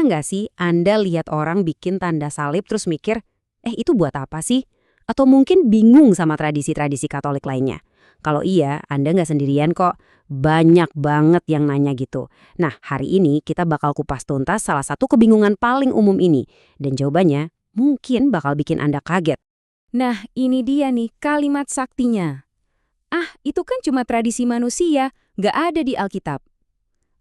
Pernah nggak sih Anda lihat orang bikin tanda salib terus mikir, itu buat apa sih? Atau mungkin bingung sama tradisi-tradisi Katolik lainnya? Kalau iya, Anda nggak sendirian kok. Banyak banget yang nanya gitu. Nah, hari ini kita bakal kupas tuntas salah satu kebingungan paling umum ini. Dan jawabannya mungkin bakal bikin Anda kaget. Nah, ini dia nih kalimat saktinya. Ah, itu kan cuma tradisi manusia, nggak ada di Alkitab.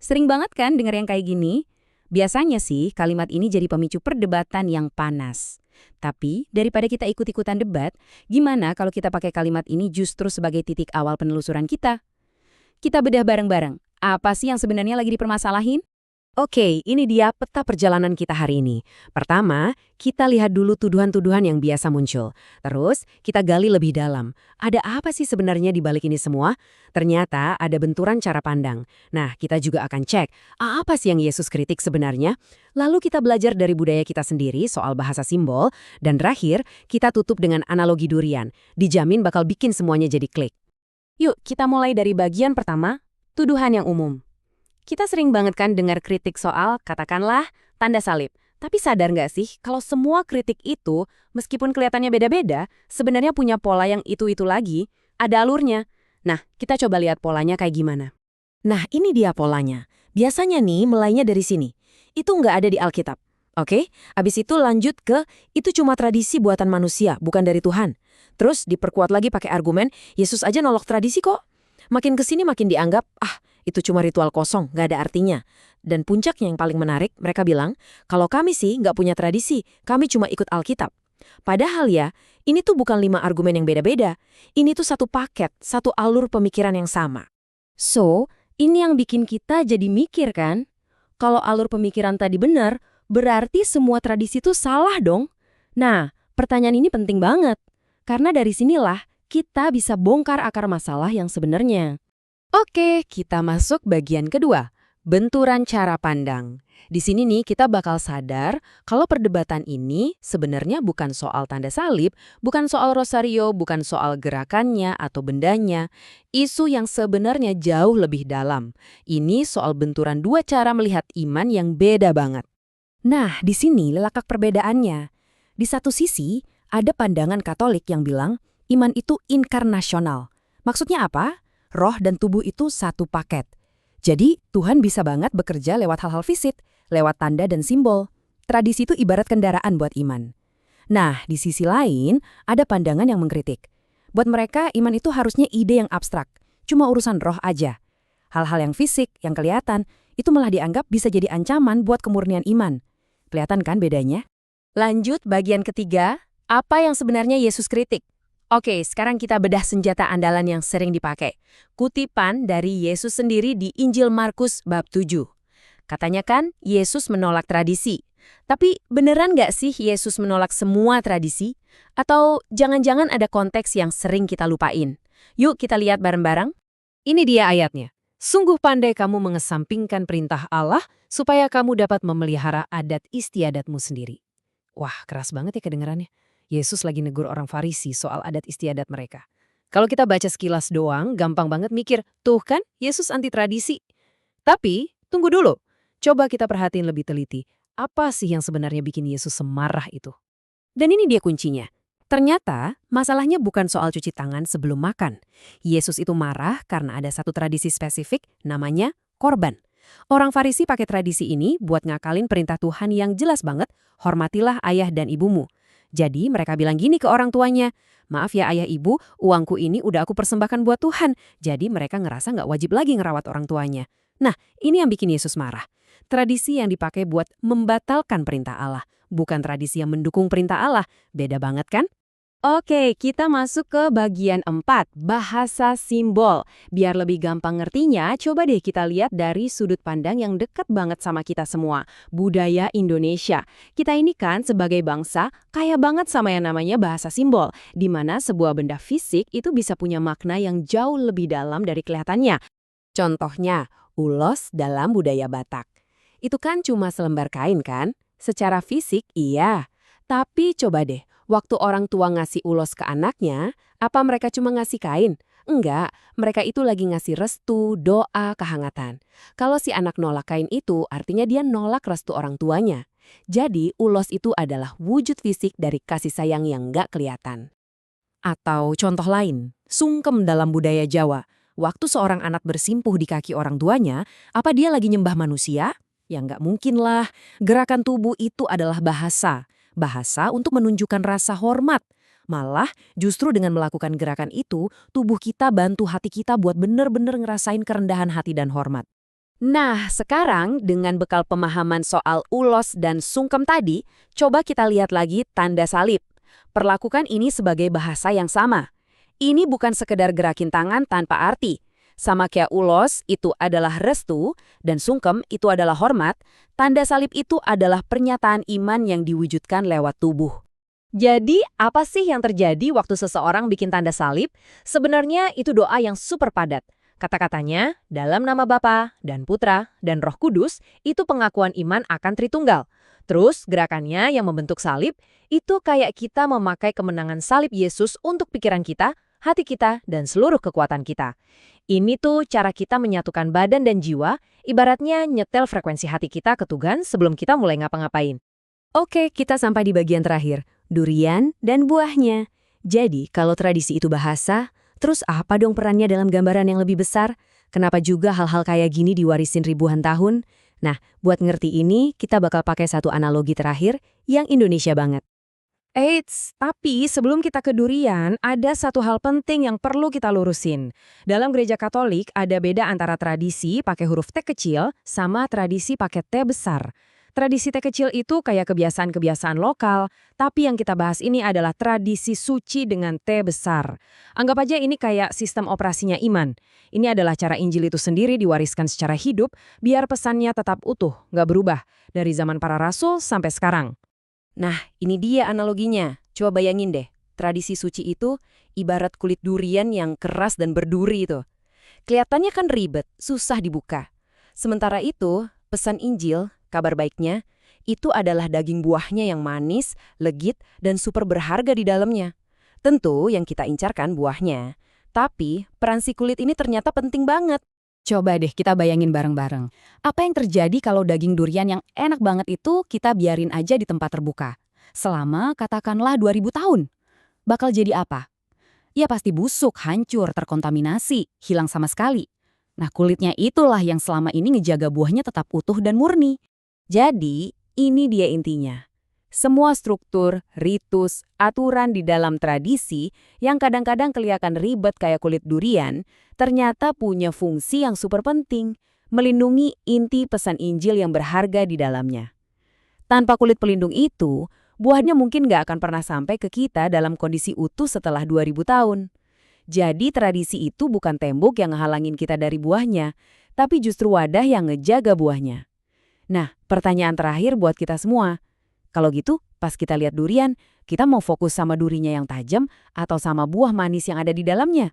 Sering banget kan denger yang kayak gini? Biasanya sih kalimat ini jadi pemicu perdebatan yang panas. Tapi daripada kita ikut-ikutan debat, gimana kalau kita pakai kalimat ini justru sebagai titik awal penelusuran kita? Kita bedah bareng-bareng. Apa sih yang sebenarnya lagi dipermasalahin? Oke, ini dia peta perjalanan kita hari ini. Pertama, kita lihat dulu tuduhan-tuduhan yang biasa muncul. Terus, kita gali lebih dalam. Ada apa sih sebenarnya di balik ini semua? Ternyata ada benturan cara pandang. Nah, kita juga akan cek, apa sih yang Yesus kritik sebenarnya? Lalu kita belajar dari budaya kita sendiri soal bahasa simbol. Dan terakhir, kita tutup dengan analogi durian. Dijamin bakal bikin semuanya jadi klik. Yuk, kita mulai dari bagian pertama, tuduhan yang umum. Kita sering banget kan dengar kritik soal, katakanlah, tanda salib. Tapi sadar nggak sih kalau semua kritik itu, meskipun kelihatannya beda-beda, sebenarnya punya pola yang itu-itu lagi, ada alurnya. Nah, kita coba lihat polanya kayak gimana. Nah, ini dia polanya. Biasanya nih mulainya dari sini. Itu nggak ada di Alkitab. Oke? Abis itu lanjut ke, itu cuma tradisi buatan manusia, bukan dari Tuhan. Terus diperkuat lagi pakai argumen, Yesus aja nolak tradisi kok. Makin kesini makin dianggap, itu cuma ritual kosong, nggak ada artinya. Dan puncaknya yang paling menarik, mereka bilang, kalau kami sih nggak punya tradisi, kami cuma ikut Alkitab. Padahal ya, ini tuh bukan 5 argumen yang beda-beda. Ini tuh satu paket, satu alur pemikiran yang sama. So, ini yang bikin kita jadi mikir kan? Kalau alur pemikiran tadi benar, berarti semua tradisi itu salah dong. Nah, pertanyaan ini penting banget. Karena dari sinilah kita bisa bongkar akar masalah yang sebenarnya. Oke, kita masuk bagian kedua, benturan cara pandang. Di sini nih kita bakal sadar kalau perdebatan ini sebenarnya bukan soal tanda salib, bukan soal rosario, bukan soal gerakannya atau bendanya. Isu yang sebenarnya jauh lebih dalam. Ini soal benturan dua cara melihat iman yang beda banget. Nah, di sini letak perbedaannya. Di satu sisi, ada pandangan Katolik yang bilang iman itu inkarnasional. Maksudnya apa? Roh dan tubuh itu satu paket. Jadi, Tuhan bisa banget bekerja lewat hal-hal fisik, lewat tanda dan simbol. Tradisi itu ibarat kendaraan buat iman. Nah, di sisi lain, ada pandangan yang mengkritik. Buat mereka, iman itu harusnya ide yang abstrak, cuma urusan roh aja. Hal-hal yang fisik, yang kelihatan, itu malah dianggap bisa jadi ancaman buat kemurnian iman. Kelihatan kan bedanya? Lanjut bagian ketiga, apa yang sebenarnya Yesus kritik? Oke, sekarang kita bedah senjata andalan yang sering dipakai. Kutipan dari Yesus sendiri di Injil Markus bab 7. Katanya kan, Yesus menolak tradisi. Tapi beneran nggak sih Yesus menolak semua tradisi? Atau jangan-jangan ada konteks yang sering kita lupain? Yuk kita lihat bareng-bareng. Ini dia ayatnya. Sungguh pandai kamu mengesampingkan perintah Allah supaya kamu dapat memelihara adat istiadatmu sendiri. Wah, keras banget ya kedengarannya. Yesus lagi negur orang Farisi soal adat istiadat mereka. Kalau kita baca sekilas doang, gampang banget mikir, tuh kan Yesus anti tradisi. Tapi, tunggu dulu. Coba kita perhatiin lebih teliti. Apa sih yang sebenarnya bikin Yesus semarah itu? Dan ini dia kuncinya. Ternyata, masalahnya bukan soal cuci tangan sebelum makan. Yesus itu marah karena ada satu tradisi spesifik, namanya korban. Orang Farisi pakai tradisi ini buat ngakalin perintah Tuhan yang jelas banget, hormatilah ayah dan ibumu. Jadi mereka bilang gini ke orang tuanya, maaf ya ayah ibu, uangku ini udah aku persembahkan buat Tuhan. Jadi mereka ngerasa nggak wajib lagi ngerawat orang tuanya. Nah, ini yang bikin Yesus marah. Tradisi yang dipakai buat membatalkan perintah Allah, bukan tradisi yang mendukung perintah Allah. Beda banget kan? Oke, kita masuk ke bagian 4, bahasa simbol. Biar lebih gampang ngertinya, coba deh kita lihat dari sudut pandang yang dekat banget sama kita semua, budaya Indonesia. Kita ini kan sebagai bangsa kaya banget sama yang namanya bahasa simbol, di mana sebuah benda fisik itu bisa punya makna yang jauh lebih dalam dari kelihatannya. Contohnya, ulos dalam budaya Batak. Itu kan cuma selembar kain kan? Secara fisik iya. Tapi coba deh, waktu orang tua ngasih ulos ke anaknya, apa mereka cuma ngasih kain? Enggak, mereka itu lagi ngasih restu, doa, kehangatan. Kalau si anak nolak kain itu, artinya dia nolak restu orang tuanya. Jadi, ulos itu adalah wujud fisik dari kasih sayang yang nggak kelihatan. Atau contoh lain, sungkem dalam budaya Jawa. Waktu seorang anak bersimpuh di kaki orang tuanya, apa dia lagi nyembah manusia? Ya nggak mungkin lah. Gerakan tubuh itu adalah bahasa. Bahasa untuk menunjukkan rasa hormat. Malah justru dengan melakukan gerakan itu, tubuh kita bantu hati kita buat bener-bener ngerasain kerendahan hati dan hormat. Nah, sekarang dengan bekal pemahaman soal ulos dan sungkem tadi, coba kita lihat lagi tanda salib. Perlakukan ini sebagai bahasa yang sama. Ini bukan sekedar gerakin tangan tanpa arti. Sama kayak ulos itu adalah restu dan sungkem itu adalah hormat, tanda salib itu adalah pernyataan iman yang diwujudkan lewat tubuh. Jadi, apa sih yang terjadi waktu seseorang bikin tanda salib? Sebenarnya itu doa yang super padat. Kata-katanya, dalam nama Bapa dan Putra dan Roh Kudus, itu pengakuan iman akan Tritunggal. Terus, gerakannya yang membentuk salib, itu kayak kita memakai kemenangan salib Yesus untuk pikiran kita, hati kita, dan seluruh kekuatan kita. Ini tuh cara kita menyatukan badan dan jiwa, ibaratnya nyetel frekuensi hati kita ke Tuhan sebelum kita mulai ngapa-ngapain. Oke, kita sampai di bagian terakhir, durian dan buahnya. Jadi, kalau tradisi itu bahasa, terus apa dong perannya dalam gambaran yang lebih besar? Kenapa juga hal-hal kayak gini diwarisin ribuan tahun? Nah, buat ngerti ini, kita bakal pakai satu analogi terakhir yang Indonesia banget. Eits, tapi sebelum kita ke durian, ada satu hal penting yang perlu kita lurusin. Dalam gereja Katolik, ada beda antara tradisi pakai huruf T kecil sama tradisi pakai T besar. Tradisi T kecil itu kayak kebiasaan-kebiasaan lokal, tapi yang kita bahas ini adalah tradisi suci dengan T besar. Anggap aja ini kayak sistem operasinya iman. Ini adalah cara Injil itu sendiri diwariskan secara hidup, biar pesannya tetap utuh, nggak berubah, dari zaman para rasul sampai sekarang. Nah, ini dia analoginya. Coba bayangin deh, tradisi suci itu ibarat kulit durian yang keras dan berduri itu. Kelihatannya kan ribet, susah dibuka. Sementara itu, pesan Injil, kabar baiknya, itu adalah daging buahnya yang manis, legit, dan super berharga di dalamnya. Tentu yang kita incarkan buahnya. Tapi, peran si kulit ini ternyata penting banget. Coba deh kita bayangin bareng-bareng. Apa yang terjadi kalau daging durian yang enak banget itu kita biarin aja di tempat terbuka? Selama katakanlah 2000 tahun. Bakal jadi apa? Ya pasti busuk, hancur, terkontaminasi, hilang sama sekali. Nah kulitnya itulah yang selama ini ngejaga buahnya tetap utuh dan murni. Jadi ini dia intinya. Semua struktur, ritus, aturan di dalam tradisi yang kadang-kadang kelihatan ribet kayak kulit durian, ternyata punya fungsi yang super penting, melindungi inti pesan Injil yang berharga di dalamnya. Tanpa kulit pelindung itu, buahnya mungkin nggak akan pernah sampai ke kita dalam kondisi utuh setelah 2000 tahun. Jadi tradisi itu bukan tembok yang ngehalangin kita dari buahnya, tapi justru wadah yang ngejaga buahnya. Nah, pertanyaan terakhir buat kita semua. Kalau gitu, pas kita lihat durian, kita mau fokus sama durinya yang tajam atau sama buah manis yang ada di dalamnya?